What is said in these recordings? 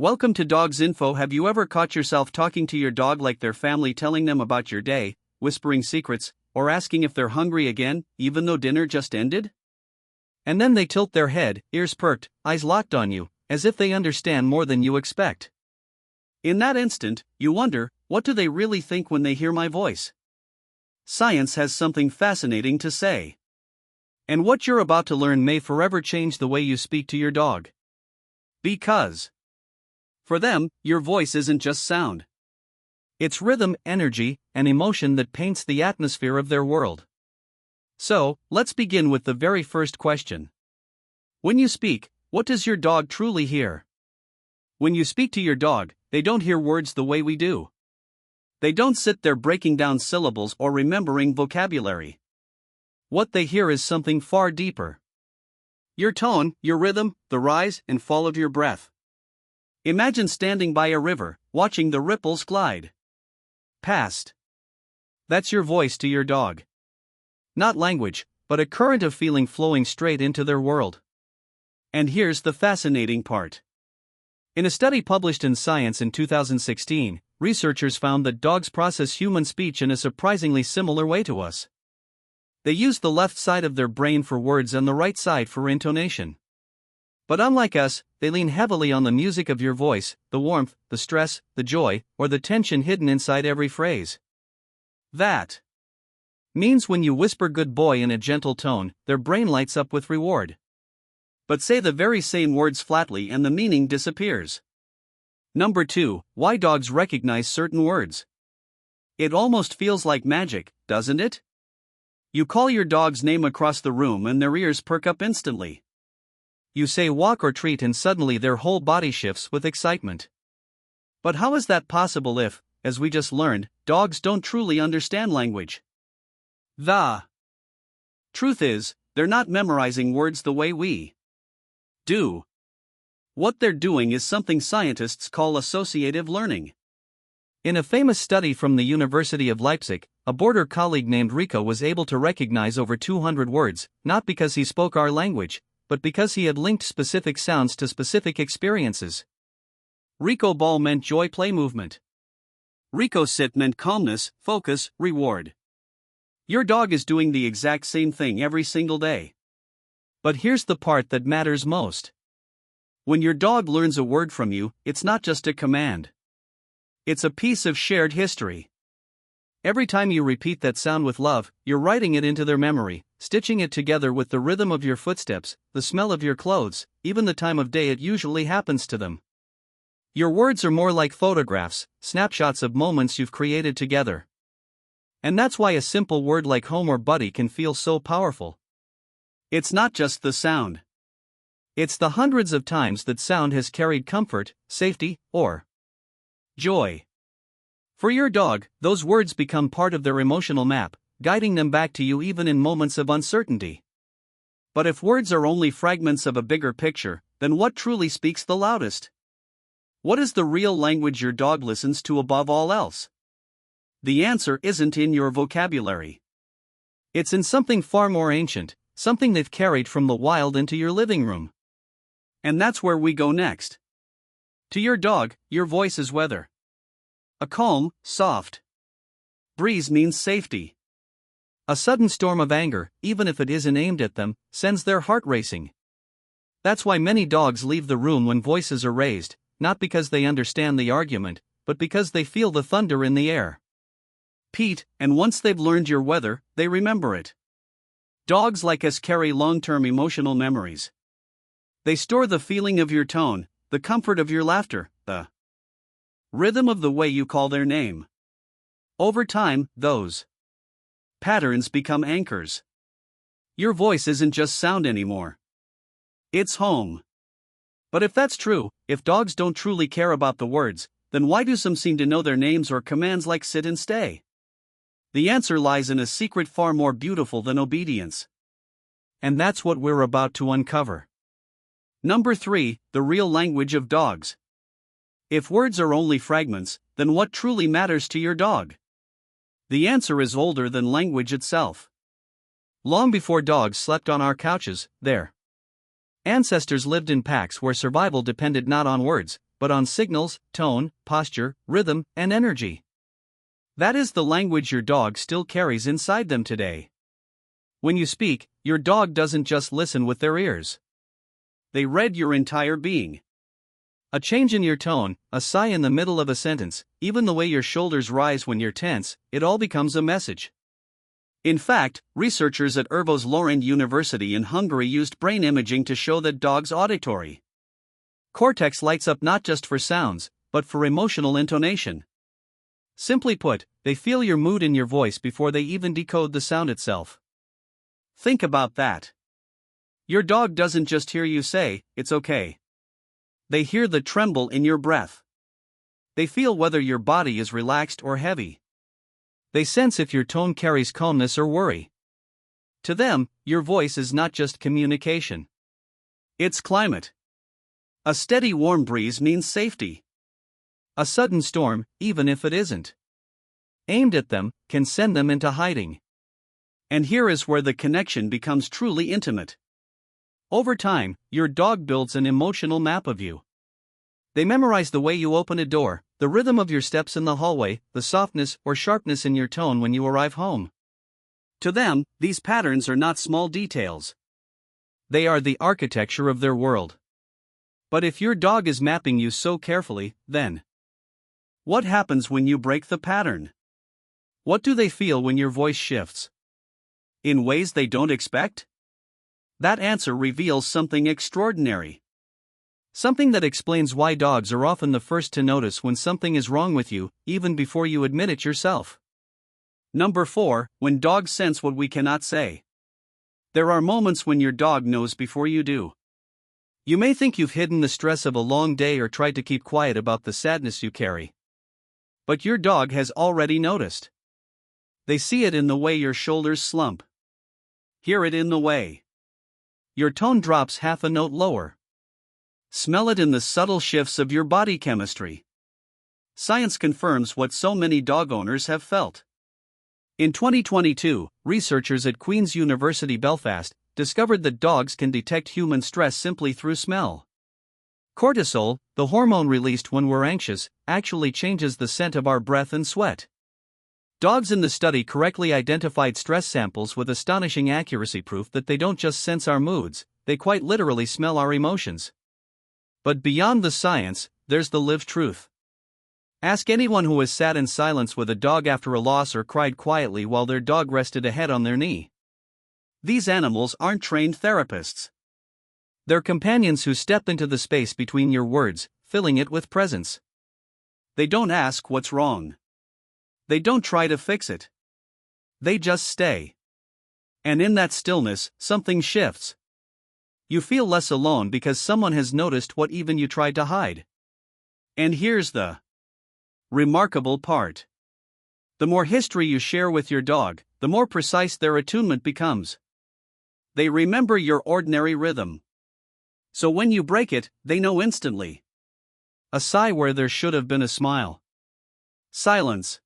Welcome to Dogs Info. Have you ever caught yourself talking to your dog like their family, telling them about your day, whispering secrets, or asking if they're hungry again, even though dinner just ended? And then they tilt their head, ears perked, eyes locked on you, as if they understand more than you expect. In that instant, you wonder, what do they really think when they hear my voice? Science has something fascinating to say. And what you're about to learn may forever change the way you speak to your dog. Because for them, your voice isn't just sound. It's rhythm, energy, and emotion that paints the atmosphere of their world. So, let's begin with the very first question. When you speak, what does your dog truly hear? When you speak to your dog, they don't hear words the way we do. They don't sit there breaking down syllables or remembering vocabulary. What they hear is something far deeper. Your tone, your rhythm, the rise and fall of your breath. Imagine standing by a river, watching the ripples glide past. That's your voice to your dog. Not language, but a current of feeling flowing straight into their world. And here's the fascinating part. In a study published in Science in 2016, researchers found that dogs process human speech in a surprisingly similar way to us. They use the left side of their brain for words and the right side for intonation. But unlike us, they lean heavily on the music of your voice, the warmth, the stress, the joy, or the tension hidden inside every phrase. That means when you whisper "good boy" in a gentle tone, their brain lights up with reward. But say the very same words flatly and the meaning disappears. Number 2, why dogs recognize certain words. It almost feels like magic, doesn't it? You call your dog's name across the room and their ears perk up instantly. You say walk or treat and suddenly their whole body shifts with excitement. But how is that possible if, as we just learned, dogs don't truly understand language? The truth is, they're not memorizing words the way we do. What they're doing is something scientists call associative learning. In a famous study from the University of Leipzig, a border colleague named Rico was able to recognize over 200 words, not because he spoke our language, but because he had linked specific sounds to specific experiences. Rico ball meant joy, play, movement. Rico sit meant calmness, focus, reward. Your dog is doing the exact same thing every single day. But here's the part that matters most. When your dog learns a word from you, it's not just a command. It's a piece of shared history. Every time you repeat that sound with love, you're writing it into their memory, stitching it together with the rhythm of your footsteps, the smell of your clothes, even the time of day it usually happens to them. Your words are more like photographs, snapshots of moments you've created together. And that's why a simple word like home or buddy can feel so powerful. It's not just the sound. It's the hundreds of times that sound has carried comfort, safety, or joy. For your dog, those words become part of their emotional map, guiding them back to you even in moments of uncertainty. But if words are only fragments of a bigger picture, then what truly speaks the loudest? What is the real language your dog listens to above all else? The answer isn't in your vocabulary. It's in something far more ancient, something they've carried from the wild into your living room. And that's where we go next. To your dog, your voice is weather. A calm, soft breeze means safety. A sudden storm of anger, even if it isn't aimed at them, sends their heart racing. That's why many dogs leave the room when voices are raised, not because they understand the argument, but because they feel the thunder in the air. Pete, and once they've learned your weather, they remember it. Dogs like us carry long-term emotional memories. They store the feeling of your tone, the comfort of your laughter, the rhythm of the way you call their name. Over time, those patterns become anchors. Your voice isn't just sound anymore. It's home. But if that's true, if dogs don't truly care about the words, then why do some seem to know their names or commands like sit and stay? The answer lies in a secret far more beautiful than obedience. And that's what we're about to uncover. Number 3, the real language of dogs. If words are only fragments, then what truly matters to your dog? The answer is older than language itself. Long before dogs slept on our couches, their ancestors lived in packs where survival depended not on words, but on signals, tone, posture, rhythm, and energy. That is the language your dog still carries inside them today. When you speak, your dog doesn't just listen with their ears. They read your entire being. A change in your tone, a sigh in the middle of a sentence, even the way your shoulders rise when you're tense, it all becomes a message. In fact, researchers at Ervos Lorand University in Hungary used brain imaging to show that dogs' auditory cortex lights up not just for sounds, but for emotional intonation. Simply put, they feel your mood in your voice before they even decode the sound itself. Think about that. Your dog doesn't just hear you say, "It's okay." They hear the tremble in your breath. They feel whether your body is relaxed or heavy. They sense if your tone carries calmness or worry. To them, your voice is not just communication. It's climate. A steady warm breeze means safety. A sudden storm, even if it isn't aimed at them, can send them into hiding. And here is where the connection becomes truly intimate. Over time, your dog builds an emotional map of you. They memorize the way you open a door, the rhythm of your steps in the hallway, the softness or sharpness in your tone when you arrive home. To them, these patterns are not small details. They are the architecture of their world. But if your dog is mapping you so carefully, then what happens when you break the pattern? What do they feel when your voice shifts? In ways they don't expect? That answer reveals something extraordinary. Something that explains why dogs are often the first to notice when something is wrong with you, even before you admit it yourself. Number 4, when dogs sense what we cannot say. There are moments when your dog knows before you do. You may think you've hidden the stress of a long day or tried to keep quiet about the sadness you carry. But your dog has already noticed. They see it in the way your shoulders slump. Hear it in the way your tone drops half a note lower. Smell it in the subtle shifts of your body chemistry. Science confirms what so many dog owners have felt. In 2022, researchers at Queen's University Belfast discovered that dogs can detect human stress simply through smell. Cortisol, the hormone released when we're anxious, actually changes the scent of our breath and sweat. Dogs in the study correctly identified stress samples with astonishing accuracy, proof that they don't just sense our moods, they quite literally smell our emotions. But beyond the science, there's the lived truth. Ask anyone who has sat in silence with a dog after a loss or cried quietly while their dog rested a head on their knee. These animals aren't trained therapists. They're companions who step into the space between your words, filling it with presence. They don't ask what's wrong. They don't try to fix it. They just stay. And in that stillness, something shifts. You feel less alone because someone has noticed what even you tried to hide. And here's the remarkable part. The more history you share with your dog, the more precise their attunement becomes. They remember your ordinary rhythm. So when you break it, they know instantly. A sigh where there should have been a smile. Silence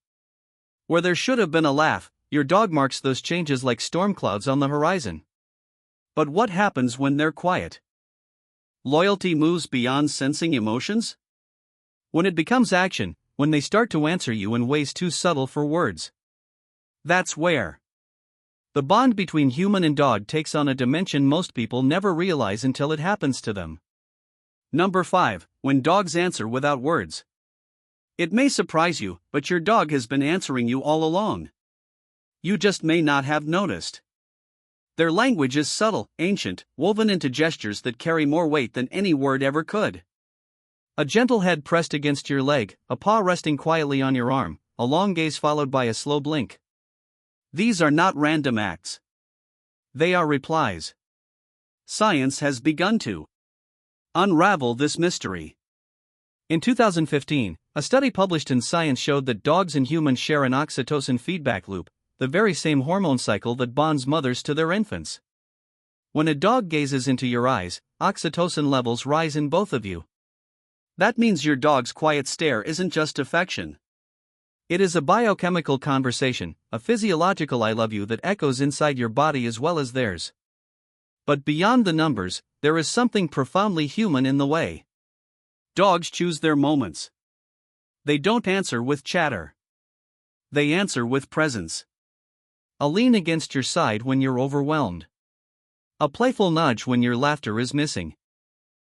where there should have been a laugh. Your dog marks those changes like storm clouds on the horizon. But what happens when they're quiet? Loyalty moves beyond sensing emotions? When it becomes action, when they start to answer you in ways too subtle for words. That's where the bond between human and dog takes on a dimension most people never realize until it happens to them. Number 5, when dogs answer without words. It may surprise you, but your dog has been answering you all along. You just may not have noticed. Their language is subtle, ancient, woven into gestures that carry more weight than any word ever could. A gentle head pressed against your leg, a paw resting quietly on your arm, a long gaze followed by a slow blink. These are not random acts. They are replies. Science has begun to unravel this mystery. In 2015, a study published in Science showed that dogs and humans share an oxytocin feedback loop, the very same hormone cycle that bonds mothers to their infants. When a dog gazes into your eyes, oxytocin levels rise in both of you. That means your dog's quiet stare isn't just affection. It is a biochemical conversation, a physiological I love you that echoes inside your body as well as theirs. But beyond the numbers, there is something profoundly human in the way Dogs choose their moments. They don't answer with chatter. They answer with presence. A lean against your side when you're overwhelmed. A playful nudge when your laughter is missing.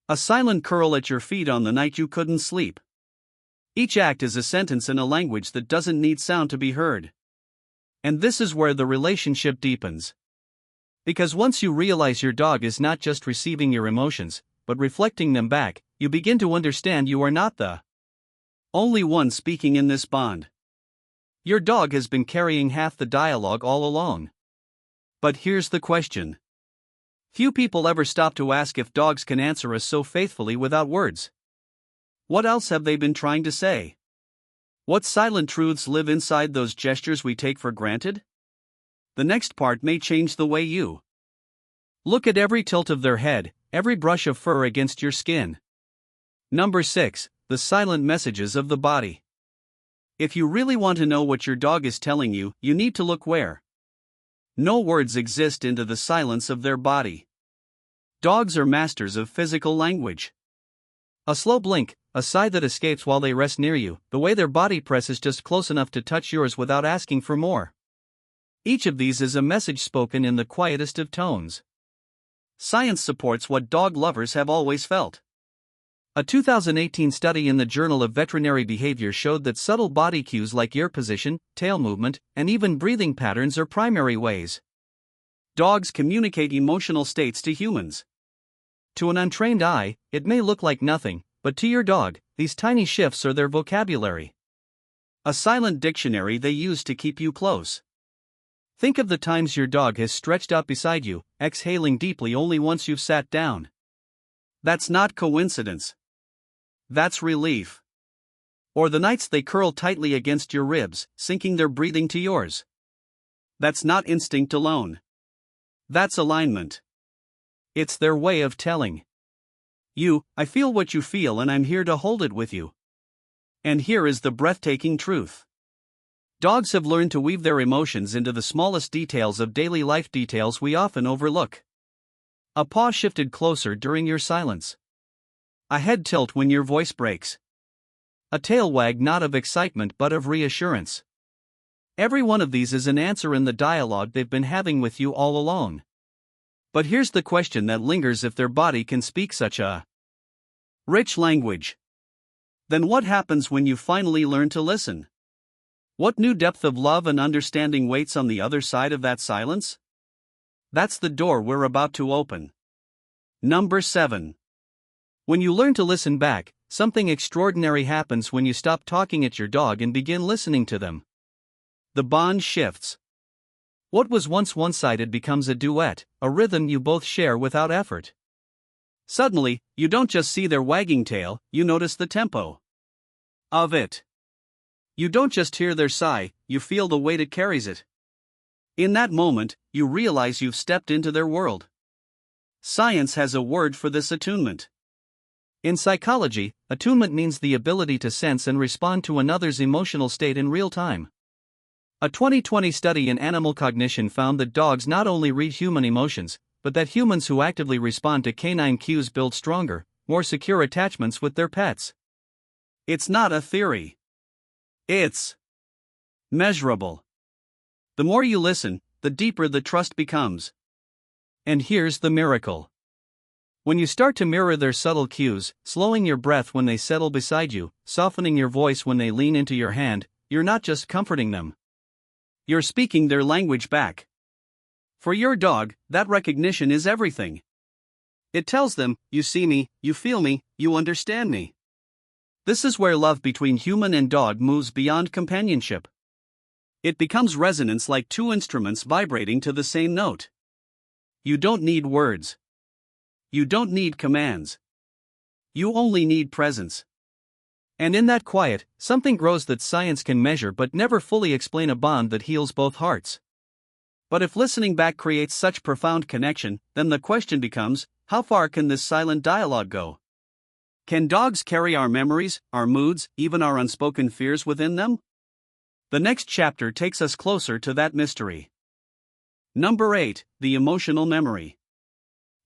A silent curl at your feet on the night you couldn't sleep. Each act is a sentence in a language that doesn't need sound to be heard. And this is where the relationship deepens. Because once you realize your dog is not just receiving your emotions, but reflecting them back, you begin to understand you are not the only one speaking in this bond. Your dog has been carrying half the dialogue all along. But here's the question. Few people ever stop to ask if dogs can answer us so faithfully without words. What else have they been trying to say? What silent truths live inside those gestures we take for granted? The next part may change the way you look at every tilt of their head, every brush of fur against your skin. Number 6. The silent messages of the body. If you really want to know what your dog is telling you, you need to look where no words exist, into the silence of their body. Dogs are masters of physical language. A slow blink, a sigh that escapes while they rest near you, the way their body presses just close enough to touch yours without asking for more. Each of these is a message spoken in the quietest of tones. Science supports what dog lovers have always felt. A 2018 study in the Journal of Veterinary Behavior showed that subtle body cues like ear position, tail movement, and even breathing patterns are primary ways dogs communicate emotional states to humans. To an untrained eye, it may look like nothing, but to your dog, these tiny shifts are their vocabulary. A silent dictionary they use to keep you close. Think of the times your dog has stretched out beside you, exhaling deeply only once you've sat down. That's not coincidence. That's relief. Or the nights they curl tightly against your ribs, syncing their breathing to yours. That's not instinct alone. That's alignment. It's their way of telling you, I feel what you feel and I'm here to hold it with you. And here is the breathtaking truth. Dogs have learned to weave their emotions into the smallest details of daily life, details we often overlook. A paw shifted closer during your silence. A head tilt when your voice breaks. A tail wag, not of excitement but of reassurance. Every one of these is an answer in the dialogue they've been having with you all along. But here's the question that lingers: if their body can speak such a rich language, then what happens when you finally learn to listen? What new depth of love and understanding waits on the other side of that silence? That's the door we're about to open. Number 7. When you learn to listen back, something extraordinary happens when you stop talking at your dog and begin listening to them. The bond shifts. What was once one-sided becomes a duet, a rhythm you both share without effort. Suddenly, you don't just see their wagging tail, you notice the tempo of it. You don't just hear their sigh, you feel the weight it carries it. In that moment, you realize you've stepped into their world. Science has a word for this: attunement. In psychology, attunement means the ability to sense and respond to another's emotional state in real time. A 2020 study in animal cognition found that dogs not only read human emotions, but that humans who actively respond to canine cues build stronger, more secure attachments with their pets. It's not a theory. It's measurable. The more you listen, the deeper the trust becomes. And here's the miracle. When you start to mirror their subtle cues, slowing your breath when they settle beside you, softening your voice when they lean into your hand, you're not just comforting them. You're speaking their language back. For your dog, that recognition is everything. It tells them, you see me, you feel me, you understand me. This is where love between human and dog moves beyond companionship. It becomes resonance, like two instruments vibrating to the same note. You don't need words. You don't need commands. You only need presence. And in that quiet, something grows that science can measure but never fully explain: a bond that heals both hearts. But if listening back creates such profound connection, then the question becomes, how far can this silent dialogue go? Can dogs carry our memories, our moods, even our unspoken fears within them? The next chapter takes us closer to that mystery. Number 8. The emotional memory.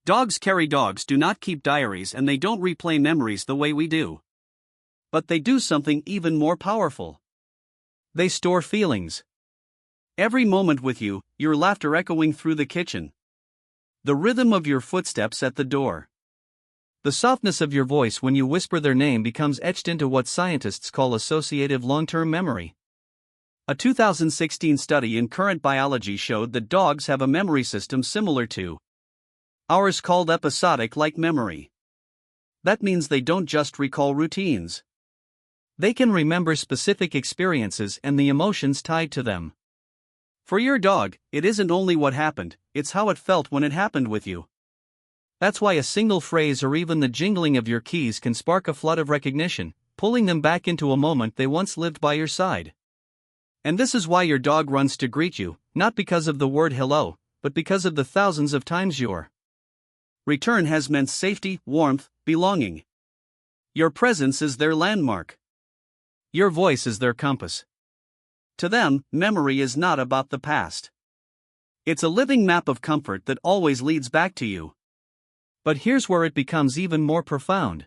Dogs do not keep diaries and they don't replay memories the way we do. But they do something even more powerful. They store feelings. Every moment with you, your laughter echoing through the kitchen. The rhythm of your footsteps at the door. The softness of your voice when you whisper their name becomes etched into what scientists call associative long-term memory. A 2016 study in Current Biology showed that dogs have a memory system similar to ours called episodic-like memory. That means they don't just recall routines. They can remember specific experiences and the emotions tied to them. For your dog, it isn't only what happened, it's how it felt when it happened with you. That's why a single phrase or even the jingling of your keys can spark a flood of recognition, pulling them back into a moment they once lived by your side. And this is why your dog runs to greet you, not because of the word hello, but because of the thousands of times your return has meant safety, warmth, belonging. Your presence is their landmark. Your voice is their compass. To them, memory is not about the past. It's a living map of comfort that always leads back to you. But here's where it becomes even more profound.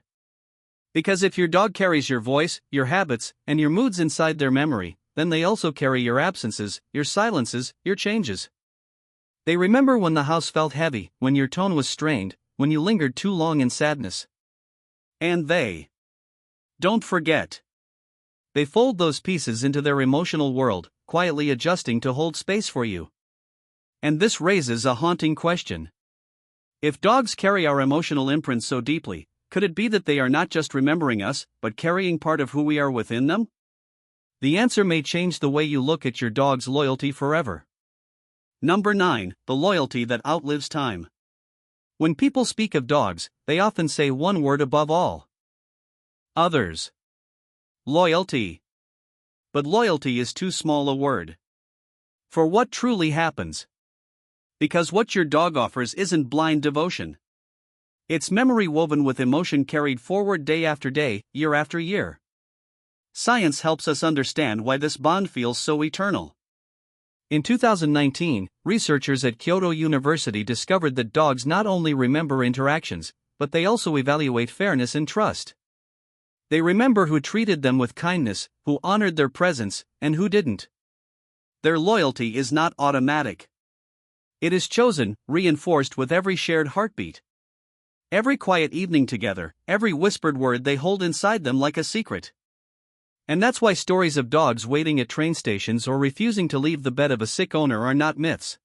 Because if your dog carries your voice, your habits, and your moods inside their memory, then they also carry your absences, your silences, your changes. They remember when the house felt heavy, when your tone was strained, when you lingered too long in sadness. And they don't forget. They fold those pieces into their emotional world, quietly adjusting to hold space for you. And this raises a haunting question. If dogs carry our emotional imprints so deeply, could it be that they are not just remembering us, but carrying part of who we are within them? The answer may change the way you look at your dog's loyalty forever. Number 9, the loyalty that outlives time. When people speak of dogs, they often say one word above all. Others. Loyalty. But loyalty is too small a word. For what truly happens? Because what your dog offers isn't blind devotion. It's memory woven with emotion carried forward day after day, year after year. Science helps us understand why this bond feels so eternal. In 2019, researchers at Kyoto University discovered that dogs not only remember interactions, but they also evaluate fairness and trust. They remember who treated them with kindness, who honored their presence, and who didn't. Their loyalty is not automatic. It is chosen, reinforced with every shared heartbeat. Every quiet evening together, every whispered word they hold inside them like a secret. And that's why stories of dogs waiting at train stations or refusing to leave the bed of a sick owner are not myths.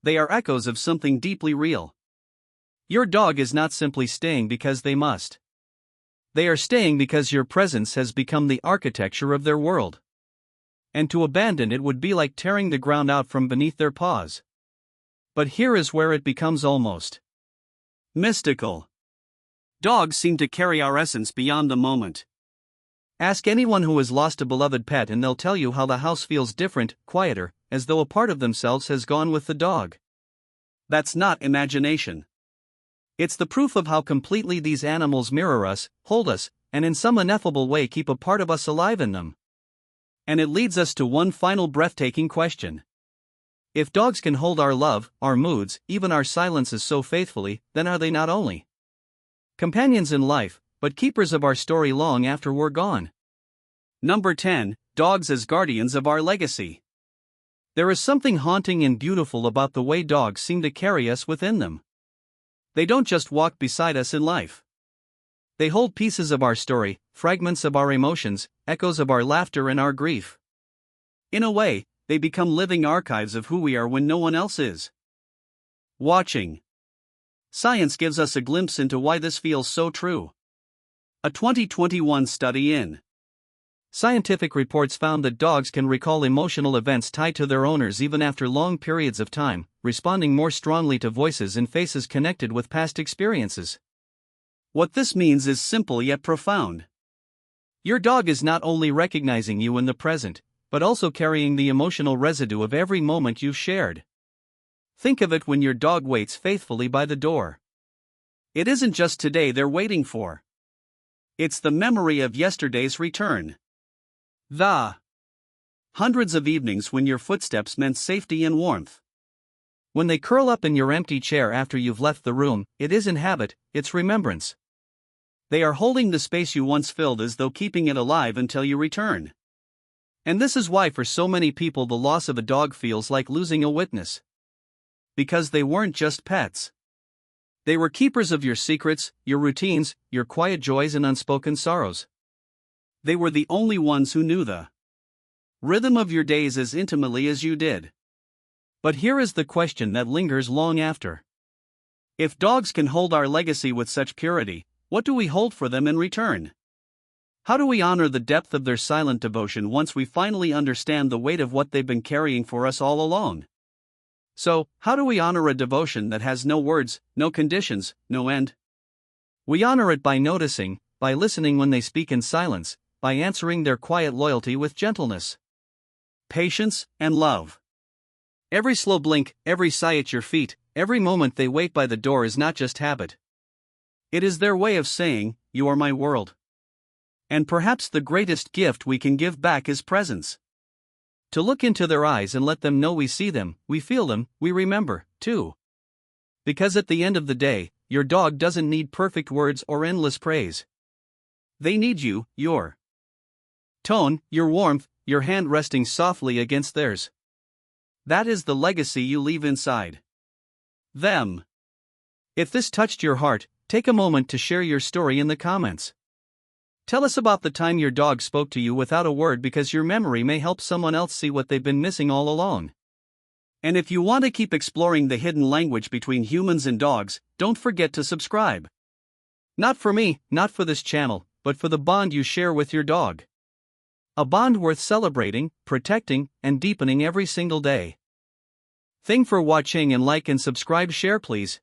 They are echoes of something deeply real. Your dog is not simply staying because they must. They are staying because your presence has become the architecture of their world. And to abandon it would be like tearing the ground out from beneath their paws. But here is where it becomes almost mystical. Dogs seem to carry our essence beyond the moment. Ask anyone who has lost a beloved pet and they'll tell you how the house feels different, quieter, as though a part of themselves has gone with the dog. That's not imagination. It's the proof of how completely these animals mirror us, hold us, and in some ineffable way keep a part of us alive in them. And it leads us to one final breathtaking question. If dogs can hold our love, our moods, even our silences so faithfully, then are they not only companions in life, but keepers of our story long after we're gone? Number 10, dogs as guardians of our legacy. There is something haunting and beautiful about the way dogs seem to carry us within them. They don't just walk beside us in life. They hold pieces of our story, fragments of our emotions, echoes of our laughter and our grief. In a way, they become living archives of who we are when no one else is watching. Science gives us a glimpse into why this feels so true. A 2021 study in Scientific Reports found that dogs can recall emotional events tied to their owners even after long periods of time, responding more strongly to voices and faces connected with past experiences. What this means is simple yet profound. Your dog is not only recognizing you in the present, but also carrying the emotional residue of every moment you've shared. Think of it when your dog waits faithfully by the door. It isn't just today they're waiting for. It's the memory of yesterday's return. The hundreds of evenings when your footsteps meant safety and warmth. When they curl up in your empty chair after you've left the room, it isn't habit, it's remembrance. They are holding the space you once filled as though keeping it alive until you return. And this is why for so many people the loss of a dog feels like losing a witness. Because they weren't just pets. They were keepers of your secrets, your routines, your quiet joys and unspoken sorrows. They were the only ones who knew the rhythm of your days as intimately as you did. But here is the question that lingers long after. If dogs can hold our legacy with such purity, what do we hold for them in return? How do we honor the depth of their silent devotion once we finally understand the weight of what they've been carrying for us all along? So, how do we honor a devotion that has no words, no conditions, no end? We honor it by noticing, by listening when they speak in silence, by answering their quiet loyalty with gentleness, patience, and love. Every slow blink, every sigh at your feet, every moment they wait by the door is not just habit. It is their way of saying, "You are my world." And perhaps the greatest gift we can give back is presence. To look into their eyes and let them know we see them, we feel them, we remember, too. Because at the end of the day, your dog doesn't need perfect words or endless praise. They need you, your tone, your warmth, your hand resting softly against theirs. That is the legacy you leave inside them. If this touched your heart, take a moment to share your story in the comments. Tell us about the time your dog spoke to you without a word, because your memory may help someone else see what they've been missing all along. And if you want to keep exploring the hidden language between humans and dogs, don't forget to subscribe. Not for me, not for this channel, but for the bond you share with your dog. A bond worth celebrating, protecting, and deepening every single day. Thanks for watching, and like and subscribe, share please.